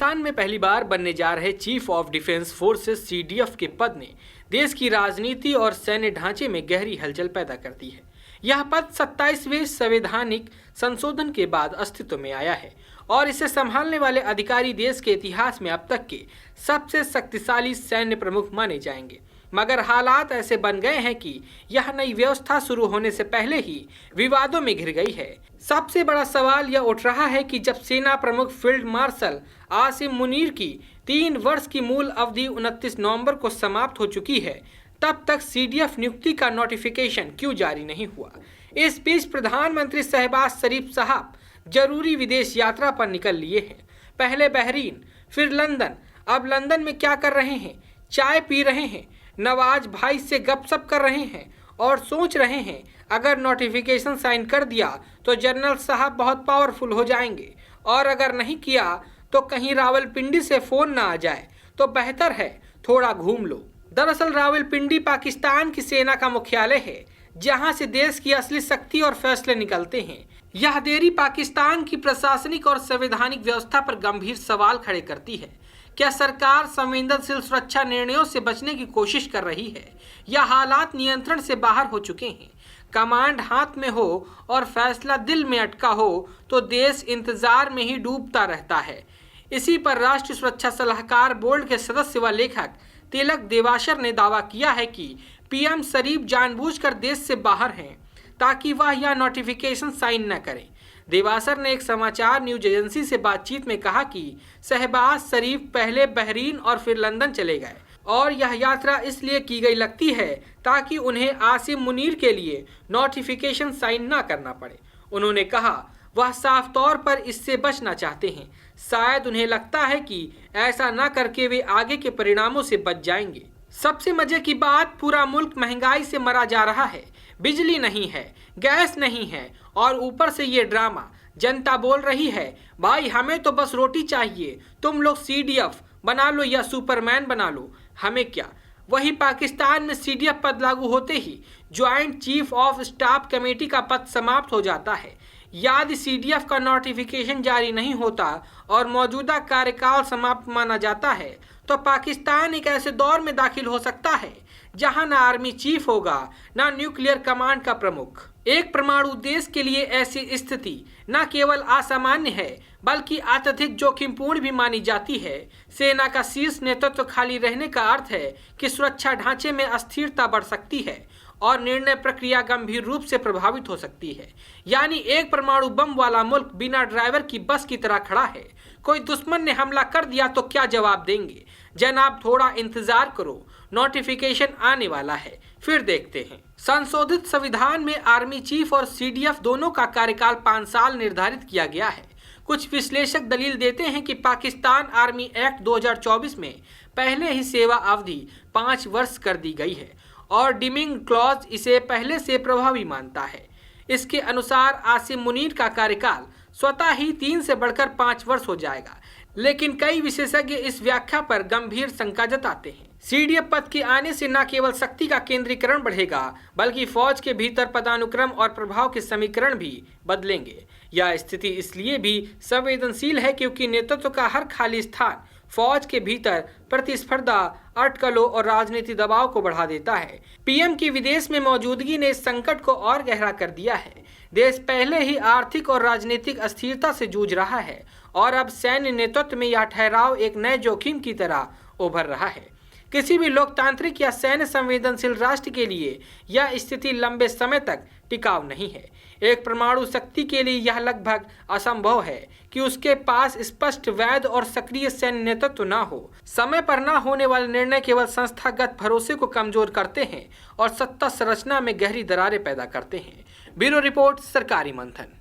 पाकिस्तान में पहली बार बनने जा रहे chief of defence forces CDF के पद ने देश की राजनीति और सैन्य ढांचे में गहरी हलचल पैदा कर दी है। यह पद 27वें संवैधानिक संशोधन के बाद अस्तित्व में आया है और इसे संभालने वाले अधिकारी देश के इतिहास में अब तक के सबसे शक्तिशाली सैन्य प्रमुख माने जाएंगे। मगर हालात ऐसे बन गए हैं कि यह नई व्यवस्था शुरू होने से पहले ही विवादों में घिर गई है। सबसे बड़ा सवाल यह उठ रहा है कि जब सेना प्रमुख फील्ड मार्शल आसिम मुनीर की 3 वर्ष की मूल अवधि 29 नवंबर को समाप्त हो चुकी है, तब तक सीडीएफ नियुक्ति का नोटिफिकेशन क्यों जारी नहीं हुआ। इस बीच प्रधानमंत्री शहबाज शरीफ साहब जरूरी विदेश यात्रा पर निकल लिए हैं। पहले बहरीन, फिर लंदन। अब लंदन में क्या कर रहे हैं? चाय पी रहे हैं, नवाज भाई से गपशप कर रहे हैं और सोच रहे हैं अगर नोटिफिकेशन साइन कर दिया तो जनरल साहब बहुत पावरफुल हो जाएंगे, और अगर नहीं किया तो कहीं रावलपिंडी से फोन ना आ जाए तो बेहतर है थोड़ा घूम लो। दरअसल रावलपिंडी पाकिस्तान की सेना का मुख्यालय है, जहां से देश की असली शक्ति और फैसले निकलते हैं। यह देरी पाकिस्तान की प्रशासनिक और संवैधानिक व्यवस्था पर गंभीर सवाल खड़े करती है। क्या सरकार संवेदनशील सुरक्षा निर्णयों से बचने की कोशिश कर रही है या हालात नियंत्रण से बाहर हो चुके हैं? कमांड हाथ में हो और फैसला दिल में अटका हो तो देश इंतजार में ही डूबता रहता है। इसी पर राष्ट्रीय सुरक्षा सलाहकार बोर्ड के सदस्य व लेखक तिलक देवाशर ने दावा किया है कि पीएम शरीफ जानबूझकर देश से बाहर हैं ताकि वह यह नोटिफिकेशन साइन न करें। देवासर ने एक समाचार न्यूज एजेंसी से बातचीत में कहा कि शहबाज शरीफ पहले बहरीन और फिर लंदन चले गए और यह यात्रा इसलिए की गई लगती है ताकि उन्हें आसिम मुनीर के लिए नोटिफिकेशन साइन न करना पड़े। उन्होंने कहा वह साफ तौर पर इससे बचना चाहते हैं। शायद उन्हें लगता है कि ऐसा न करके वे आगे के परिणामों से बच जाएंगे। सबसे मजे की बात, पूरा मुल्क महंगाई से मरा जा रहा है। बिजली नहीं है, गैस नहीं है और ऊपर से ये ड्रामा। जनता बोल रही है भाई हमें तो बस रोटी चाहिए, तुम लोग सीडीएफ बना लो या सुपरमैन बना लो, हमें क्या। वही पाकिस्तान में सीडीएफ पद लागू होते ही joint chief of staff committee का पद समाप्त हो जाता है। यदि सीडीएफ का नोटिफिकेशन जारी नहीं होता और मौजूदा कार्यकाल समाप्त माना जाता है तो पाकिस्तान एक ऐसे दौर में दाखिल हो सकता है जहां न आर्मी चीफ होगा न न्यूक्लियर कमांड का प्रमुख। एक परमाणु देश के लिए ऐसी स्थिति न केवल असामान्य है बल्कि अत्यधिक जोखिमपूर्ण भी मानी जाती है। सेना का शीर्ष नेतृत्व खाली रहने का अर्थ है कि सुरक्षा ढांचे में अस्थिरता बढ़ सकती है और निर्णय प्रक्रिया गंभीर रूप से प्रभावित हो सकती है। यानी एक परमाणु बम वाला मुल्क बिना ड्राइवर की बस की तरह खड़ा है। कोई दुश्मन ने हमला कर दिया तो क्या जवाब देंगे? जनाब थोड़ा इंतजार करो, नोटिफिकेशन आने वाला है, फिर देखते हैं। संशोधित संविधान में आर्मी चीफ और सीडीएफ दोनों का कार्यकाल 5 साल निर्धारित किया गया है। कुछ विश्लेषक दलील देते हैं कि पाकिस्तान आर्मी एक्ट 2024 में पहले ही सेवा अवधि 5 वर्ष कर दी गई है और डिमिंग क्लॉज इसे पहले से प्रभावी मानता है। इसके अनुसार आसिम मुनीर का कार्यकाल स्वतः ही 3 से बढ़कर 5 वर्ष हो जाएगा, लेकिन कई विशेषज्ञ इस व्याख्या पर गंभीर शंका जताते हैं। सीडीएफ पद के आने से न केवल शक्ति का केंद्रीकरण बढ़ेगा बल्कि फौज के भीतर पदानुक्रम और प्रभाव के समीकरण भी बदलेंगे। यह स्थिति इसलिए भी संवेदनशील है क्योंकि नेतृत्व का हर खाली स्थान फौज के भीतर प्रतिस्पर्धा, अटकलों और राजनीतिक दबाव को बढ़ा देता है। पीएम की विदेश में मौजूदगी ने इस संकट को और गहरा कर दिया है। देश पहले ही आर्थिक और राजनीतिक अस्थिरता से जूझ रहा है और अब सैन्य नेतृत्व में यह ठहराव एक नए जोखिम की तरह उभर रहा है। किसी भी लोकतांत्रिक या सैन्य संवेदनशील राष्ट्र के लिए यह स्थिति लंबे समय तक टिकाऊ नहीं है। एक परमाणु शक्ति के लिए यह लगभग असंभव है कि उसके पास स्पष्ट, वैध और सक्रिय सैन्य नेतृत्व न हो। समय पर न होने वाले निर्णय केवल संस्थागत भरोसे को कमजोर करते हैं और सत्ता संरचना में गहरी दरारें पैदा करते हैं। ब्यूरो रिपोर्ट, सरकारी मंथन।